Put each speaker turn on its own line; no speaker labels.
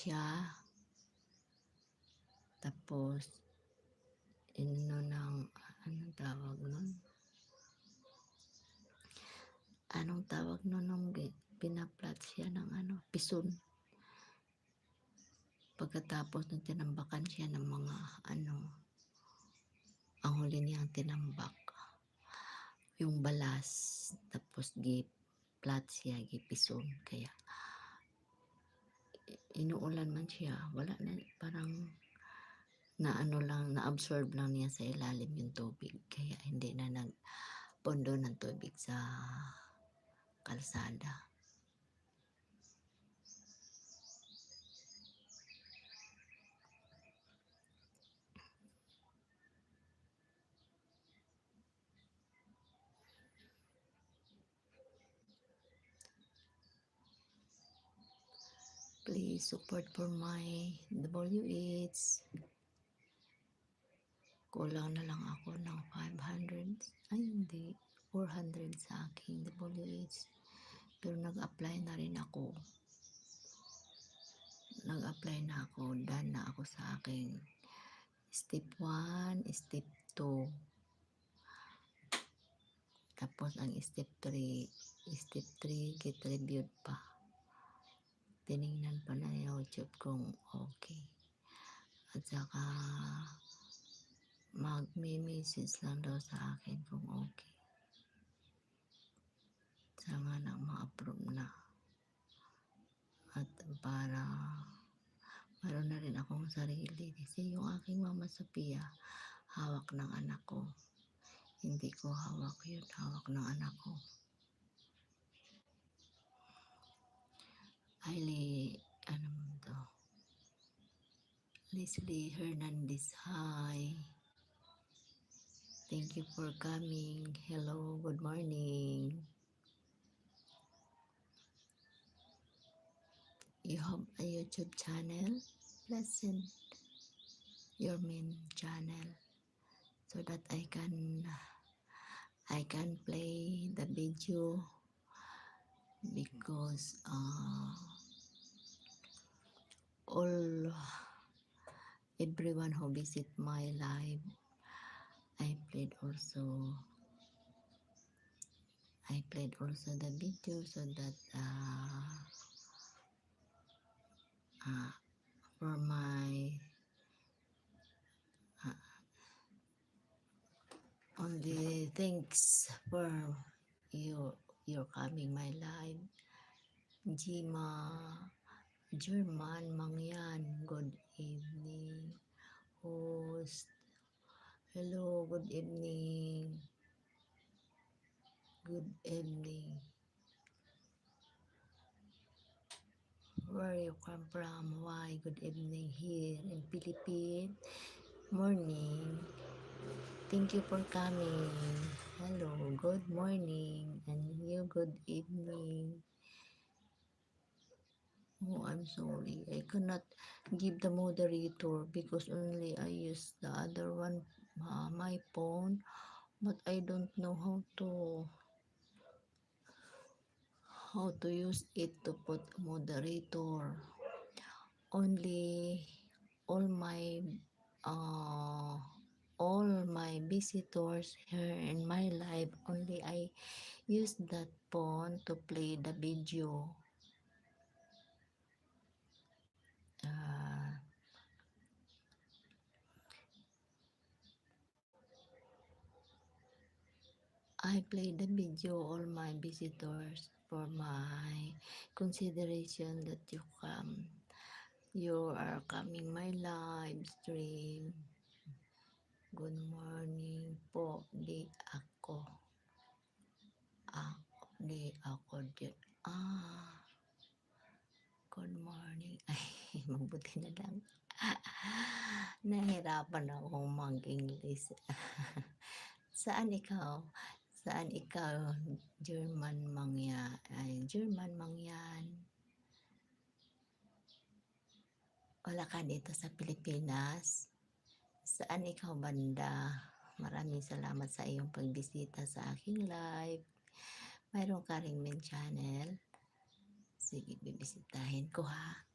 siya. Tapos, anong tawag nun? Anong tawag nun nung pinaplat siya ng pison. Pagkatapos nung tinambakan siya ng mga ang huli niyang tinambak, yung balas, tapos giplat siya, gipison. Kaya, inuulan man siya, wala na, parang na-absorb lang niya sa ilalim yung tubig. Kaya hindi na nagpondo ng tubig sa kalsada. Please support for my WH. Kulang na lang ako ng 500. Ay, hindi. 400 sa aking WH. Pero nag-apply na rin ako. Nag-apply na ako. Done na ako sa aking step 1, step 2. Tapos ang step 3 get reviewed pa. Tinignan pa na YouTube kung okay. At saka mag-message lang daw sa akin kung okay. Sana na ma-approve na. At para meron na rin akong sarili. Kasi yung aking Mama Sophia, hawak ng anak ko. Hindi ko hawak yun, hawak ng anak ko. Leslie Hernandez, hi. Thank you for coming. Hello, good morning. You have a YouTube channel? Please send your main channel so that I can play the video because everyone who visit my live, I played also the video so that for my only thanks for your coming my live. Jima German Mangyan, good evening. Host, hello, good evening. Good evening. Where you come from? Why? Good evening here in Philippines. Morning. Thank you for coming. Hello, good morning. And you, good evening. Oh, I'm sorry. I cannot give the moderator because only I use the other one, my phone. But I don't know how to use it to put moderator. Only all my visitors here in my live, only I use that phone to play the video. I play the video, all my visitors, for my consideration that you are coming my live stream. Good morning po, di ako dyan. Good morning. Ay, mabuti na lang. Nahirapan akong mag-English. Saan ikaw? German Mangyan. German Mangyan. Wala ka dito sa Pilipinas? Saan ikaw banda? Maraming salamat sa iyong pagbisita sa aking live. Mayroon ka ring main channel. Sige, bibisitahin ko ha.